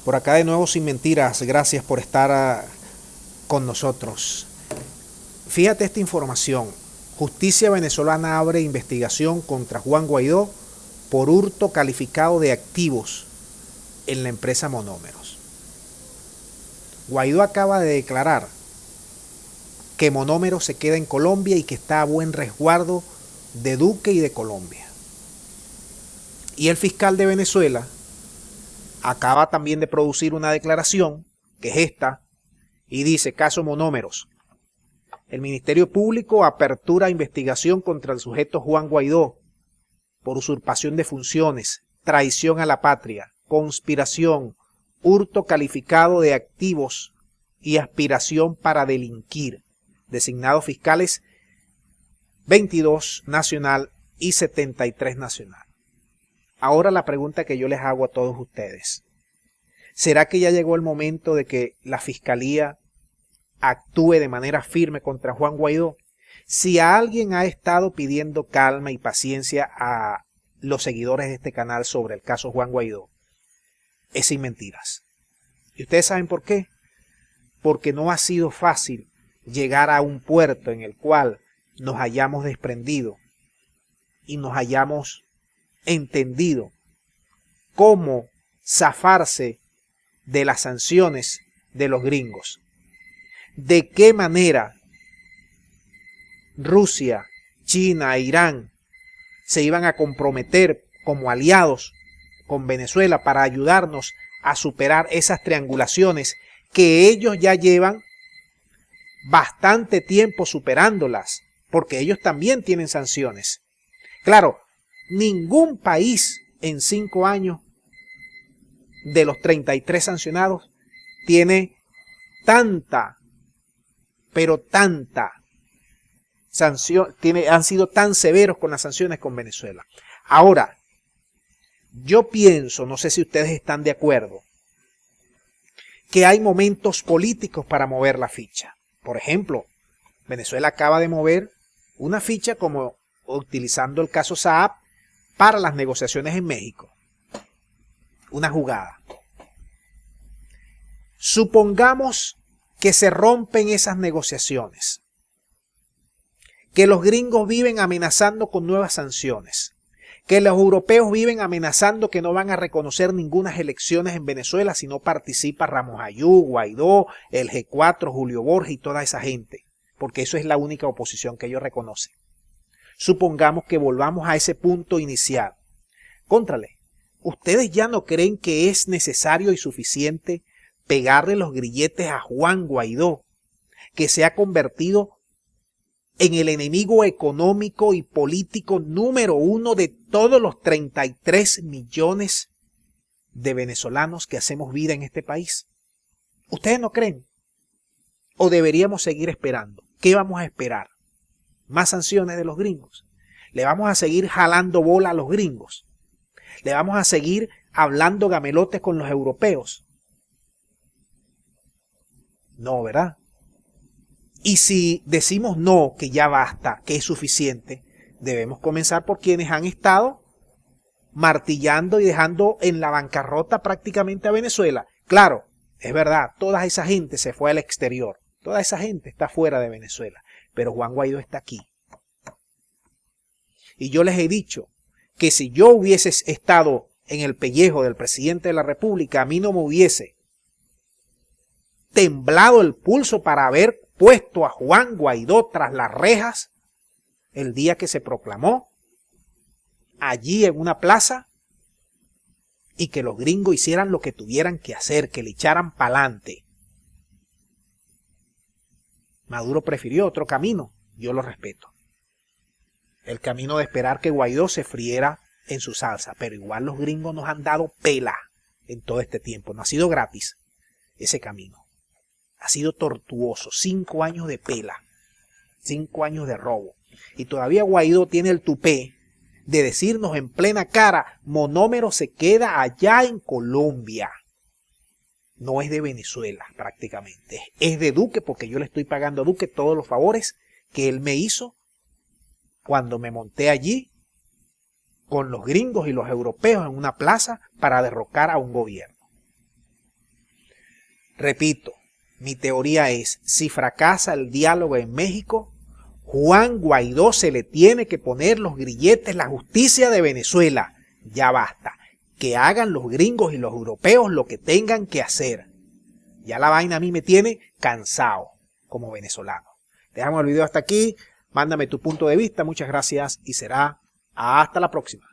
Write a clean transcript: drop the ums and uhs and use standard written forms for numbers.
Por acá de nuevo Sin Mentiras, gracias por estar con nosotros. Fíjate esta información. Justicia venezolana abre investigación contra Juan Guaidó por hurto calificado de activos en la empresa Monómeros. Guaidó acaba de declarar que Monómeros se queda en Colombia y que está a buen resguardo de Duque y de Colombia. Y el fiscal de Venezuela acaba también de producir una declaración, que es esta, y dice: caso Monómeros. El Ministerio Público apertura investigación contra el sujeto Juan Guaidó por usurpación de funciones, traición a la patria, conspiración, hurto calificado de activos y aspiración para delinquir, designados fiscales 22 nacional y 73 nacional. Ahora la pregunta que yo les hago a todos ustedes: ¿será que ya llegó el momento de que la Fiscalía actúe de manera firme contra Juan Guaidó? Si a alguien ha estado pidiendo calma y paciencia a los seguidores de este canal sobre el caso Juan Guaidó, es Sin Mentiras. ¿Y ustedes saben por qué? Porque no ha sido fácil llegar a un puerto en el cual nos hayamos desprendido y nos hayamos entendido cómo zafarse de las sanciones de los gringos. De qué manera Rusia, China e Irán se iban a comprometer como aliados con Venezuela para ayudarnos a superar esas triangulaciones que ellos ya llevan bastante tiempo superándolas, porque ellos también tienen sanciones. Claro, ningún país en 5 años de los 33 sancionados tiene tanta, pero tanta sanción, han sido tan severos con las sanciones con Venezuela. Ahora, yo pienso, no sé si ustedes están de acuerdo, que hay momentos políticos para mover la ficha. Por ejemplo, Venezuela acaba de mover una ficha como utilizando el caso Saab para las negociaciones en México. Una jugada. Supongamos que se rompen esas negociaciones, que los gringos viven amenazando con nuevas sanciones, que los europeos viven amenazando que no van a reconocer ninguna elecciones en Venezuela si no participa Ramos Ayú, Guaidó, el G4, Julio Borges y toda esa gente, porque eso es la única oposición que ellos reconocen. Supongamos que volvamos a ese punto inicial. Cóntrale, ¿ustedes ya no creen que es necesario y suficiente pegarle los grilletes a Juan Guaidó, que se ha convertido en el enemigo económico y político número 1 de todos los 33 millones de venezolanos que hacemos vida en este país? ¿Ustedes no creen? ¿O deberíamos seguir esperando? ¿Qué vamos a esperar? ¿Más sanciones de los gringos? ¿Le vamos a seguir jalando bola a los gringos? ¿Le vamos a seguir hablando gamelotes con los europeos? No, ¿verdad? Y si decimos no, que ya basta, que es suficiente, debemos comenzar por quienes han estado martillando y dejando en la bancarrota prácticamente a Venezuela. Claro, es verdad, toda esa gente se fue al exterior, toda esa gente está fuera de Venezuela, pero Juan Guaidó está aquí. Y yo les he dicho que si yo hubiese estado en el pellejo del presidente de la República, a mí no me hubiese temblado el pulso para haber puesto a Juan Guaidó tras las rejas el día que se proclamó allí en una plaza y que los gringos hicieran lo que tuvieran que hacer, que le echaran pa'lante. Maduro prefirió otro camino, yo lo respeto. El camino de esperar que Guaidó se friera en su salsa, pero igual los gringos nos han dado pela en todo este tiempo, no ha sido gratis ese camino. Ha sido tortuoso, 5 años de pela, 5 años de robo. Y todavía Guaidó tiene el tupé de decirnos en plena cara: Monómero se queda allá en Colombia. No es de Venezuela prácticamente, es de Duque, porque yo le estoy pagando a Duque todos los favores que él me hizo cuando me monté allí con los gringos y los europeos en una plaza para derrocar a un gobierno. Repito, mi teoría es, si fracasa el diálogo en México, Juan Guaidó se le tiene que poner los grilletes, la justicia de Venezuela. Ya basta. Que hagan los gringos y los europeos lo que tengan que hacer. Ya la vaina a mí me tiene cansado como venezolano. Dejamos el video hasta aquí. Mándame tu punto de vista. Muchas gracias y será hasta la próxima.